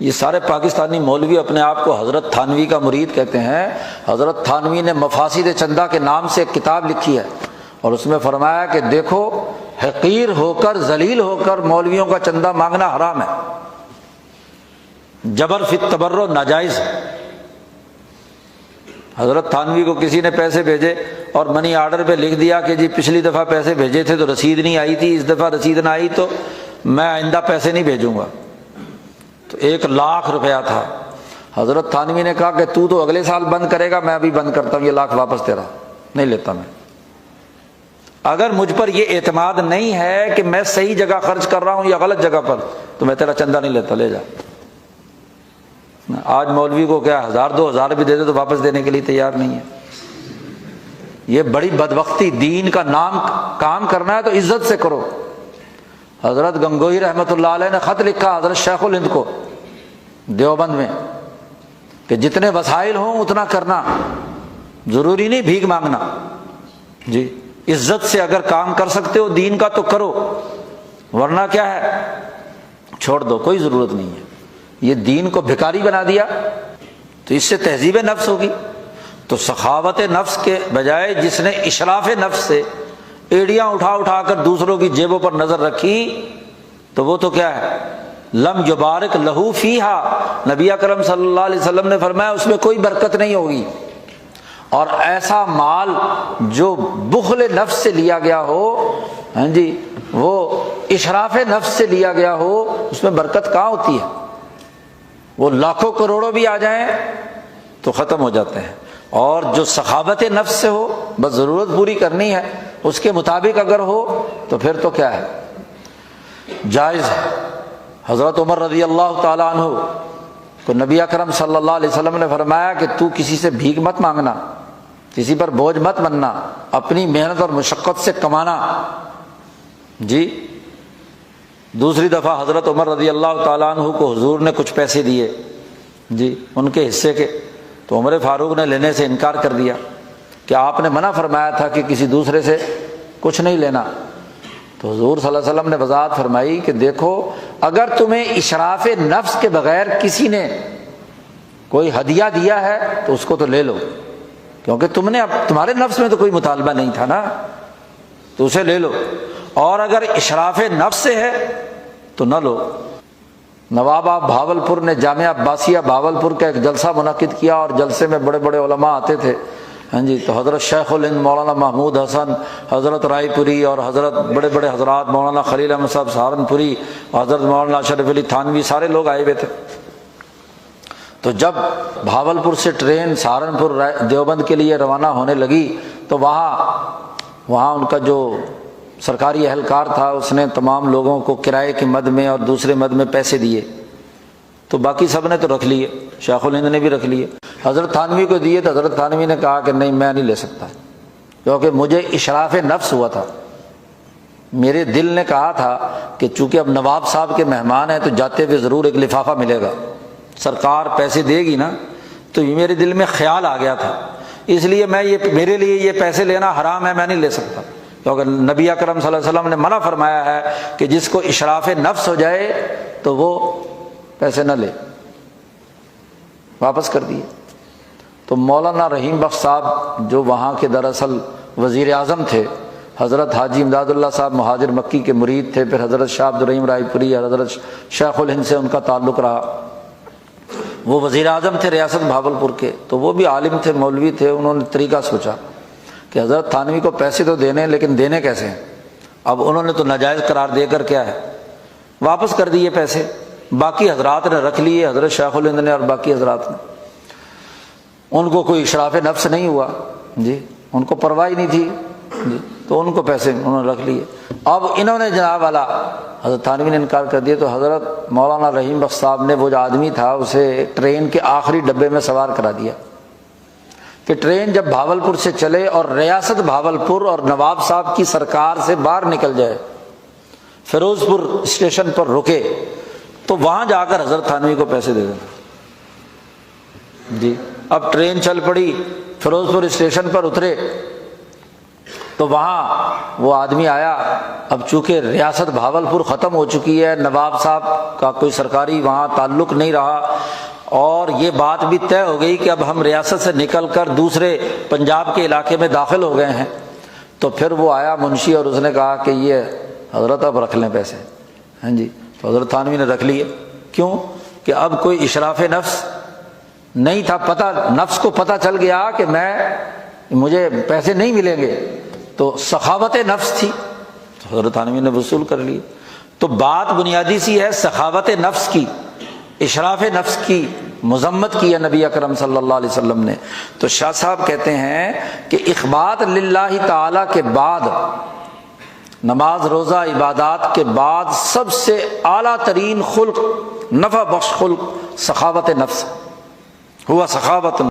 یہ سارے پاکستانی مولوی اپنے آپ کو حضرت تھانوی کا مرید کہتے ہیں۔ حضرت تھانوی نے مفاسد چندہ کے نام سے ایک کتاب لکھی ہے اور اس میں فرمایا کہ دیکھو حقیر ہو کر ذلیل ہو کر مولویوں کا چندہ مانگنا حرام ہے، جبر فی التبرع ناجائز ہے۔ حضرت تھانوی کو کسی نے پیسے بھیجے اور منی آرڈر پہ لکھ دیا کہ جی پچھلی دفعہ پیسے بھیجے تھے تو رسید نہیں آئی تھی، اس دفعہ رسید نہ آئی تو میں آئندہ پیسے نہیں بھیجوں گا، تو 1,00,000 روپیہ تھا۔ حضرت تھانوی نے کہا کہ تو اگلے سال بند کرے گا، میں ابھی بند کرتا ہوں، یہ 1,00,000 واپس تیرا نہیں لیتا میں۔ اگر مجھ پر یہ اعتماد نہیں ہے کہ میں صحیح جگہ خرچ کر رہا ہوں یا غلط جگہ پر، تو میں تیرا چندہ نہیں لیتا، لے جا۔ آج مولوی کو کیا 1,000-2,000 بھی دے دے تو واپس دینے کے لیے تیار نہیں ہے۔ یہ بڑی بدبختی، دین کا نام کام کرنا ہے تو عزت سے کرو۔ حضرت گنگوہی رحمۃ اللہ علیہ نے خط لکھا حضرت شیخ الہند کو دیوبند میں کہ جتنے وسائل ہوں اتنا کرنا، ضروری نہیں بھیک مانگنا جی، عزت سے اگر کام کر سکتے ہو دین کا تو کرو، ورنہ کیا ہے چھوڑ دو، کوئی ضرورت نہیں ہے۔ یہ دین کو بھکاری بنا دیا تو اس سے تہذیب نفس ہوگی۔ تو سخاوت نفس کے بجائے جس نے اشراف نفس سے ایڑیاں اٹھا کر دوسروں کی جیبوں پر نظر رکھی تو وہ تو کیا ہے، لم یبارک لہو فیہا، نبی اکرم صلی اللہ علیہ وسلم نے فرمایا اس میں کوئی برکت نہیں ہوگی۔ اور ایسا مال جو بخل نفس سے لیا گیا ہو، ہاں جی، وہ اشراف نفس سے لیا گیا ہو، اس میں برکت کہاں ہوتی ہے؟ وہ لاکھوں کروڑوں بھی آ جائیں تو ختم ہو جاتے ہیں۔ اور جو سخاوت نفس سے ہو، بس ضرورت پوری کرنی ہے، اس کے مطابق اگر ہو تو پھر تو کیا ہے، جائز ہے۔ حضرت عمر رضی اللہ تعالیٰ عنہ کو نبی اکرم صلی اللہ علیہ وسلم نے فرمایا کہ تو کسی سے بھیک مت مانگنا، کسی پر بوجھ مت بننا، اپنی محنت اور مشقت سے کمانا جی۔ دوسری دفعہ حضرت عمر رضی اللہ تعالیٰ عنہ کو حضور نے کچھ پیسے دیے جی ان کے حصے کے، تو عمر فاروق نے لینے سے انکار کر دیا کہ آپ نے منع فرمایا تھا کہ کسی دوسرے سے کچھ نہیں لینا۔ تو حضور صلی اللہ علیہ وسلم نے وضاحت فرمائی کہ دیکھو اگر تمہیں اشراف نفس کے بغیر کسی نے کوئی ہدیہ دیا ہے تو اس کو تو لے لو، کیونکہ تمہارے نفس میں تو کوئی مطالبہ نہیں تھا نا، تو اسے لے لو۔ اور اگر اشراف نفس سے ہے تو نہ لو۔ نواب آف بھاولپور نے جامعہ عباسیہ بھاولپور کا ایک جلسہ منعقد کیا اور جلسے میں بڑے بڑے علماء آتے تھے، ہاں جی، تو حضرت شیخ الہند مولانا محمود حسن، حضرت رائے پوری اور حضرت بڑے بڑے حضرات مولانا خلیل احمد صاحب سہارنپوری، حضرت مولانا اشرف علی تھانوی، سارے لوگ آئے ہوئے تھے۔ تو جب بھاولپور سے ٹرین سہارنپور دیوبند کے لیے روانہ ہونے لگی تو وہاں ان کا جو سرکاری اہلکار تھا اس نے تمام لوگوں کو کرائے کی مد میں اور دوسرے مد میں پیسے دیے، تو باقی سب نے تو رکھ لیے، شیخ الہند نے بھی رکھ لیے، حضرت تھانوی کو دیے تو حضرت تھانوی نے کہا کہ نہیں میں نہیں لے سکتا، کیونکہ مجھے اشراف نفس ہوا تھا، میرے دل نے کہا تھا کہ چونکہ اب نواب صاحب کے مہمان ہیں تو جاتے ہوئے ضرور ایک لفافہ ملے گا، سرکار پیسے دے گی نا، تو یہ میرے دل میں خیال آ گیا تھا، اس لیے میرے لیے یہ پیسے لینا حرام ہے، میں نہیں لے سکتا، کیونکہ نبی اکرم صلی اللہ علیہ وسلم نے منع فرمایا ہے کہ جس کو اشراف نفس ہو جائے تو وہ پیسے نہ لے، واپس کر دیے۔ تو مولانا رحیم بخش صاحب جو وہاں کے دراصل وزیر اعظم تھے، حضرت حاجی امداد اللہ صاحب مہاجر مکی کے مرید تھے، پھر حضرت شاہ عبد الرحیم رائے پوری اور حضرت شیخ الہند سے ان کا تعلق رہا، وہ وزیر اعظم تھے ریاست بھاولپور کے، تو وہ بھی عالم تھے، مولوی تھے، انہوں نے طریقہ سوچا کہ حضرت تھانوی کو پیسے تو دینے لیکن دینے کیسے ہیں؟ اب انہوں نے تو ناجائز قرار دے کر کیا ہے واپس کر دیے پیسے، باقی حضرات نے رکھ لیے، حضرت شیخ الہند نے اور باقی حضرات نے، ان کو کوئی اشراف نفس نہیں ہوا جی، ان کو پرواہ نہیں تھی جی، تو ان کو پیسے انہوں نے رکھ لیے۔ اب انہوں نے جناب والا حضرت تھانوی نے انکار کر دیا، تو حضرت مولانا رحیم بخش صاحب نے وہ جو آدمی تھا اسے ٹرین کے آخری ڈبے میں سوار کرا دیا کہ ٹرین جب بھاولپور سے چلے اور ریاست بھاولپور اور نواب صاحب کی سرکار سے باہر نکل جائے، فیروز پور اسٹیشن پر رکے تو وہاں جا کر حضرت تھانوی کو پیسے دے دینا جی۔ اب ٹرین چل پڑی، فیروز پور اسٹیشن پر اترے تو وہاں وہ آدمی آیا. اب چونکہ ریاست بھاولپور ختم ہو چکی ہے، نواب صاحب کا کوئی سرکاری وہاں تعلق نہیں رہا، اور یہ بات بھی طے ہو گئی کہ اب ہم ریاست سے نکل کر دوسرے پنجاب کے علاقے میں داخل ہو گئے ہیں. تو پھر وہ آیا منشی اور اس نے کہا کہ یہ حضرت اب رکھ لیں پیسے. ہاں جی. تو حضرت تھانوی نے رکھ لیے. کیوں؟ کہ اب کوئی اشراف نفس نہیں تھا، پتہ نفس کو پتہ چل گیا کہ مجھے پیسے نہیں ملیں گے، تو سخاوت نفس تھی، تو حضرت تھانوی نے وصول کر لی. تو بات بنیادی سی ہے، سخاوت نفس کی، اشراف نفس کی مذمت کی ہے نبی اکرم صلی اللہ علیہ وسلم نے. تو شاہ صاحب کہتے ہیں کہ اخبات للہ تعالی کے بعد، نماز روزہ عبادات کے بعد سب سے اعلیٰ ترین خلق، نفع بخش خلق سخاوت نفس ہوا. سخاوت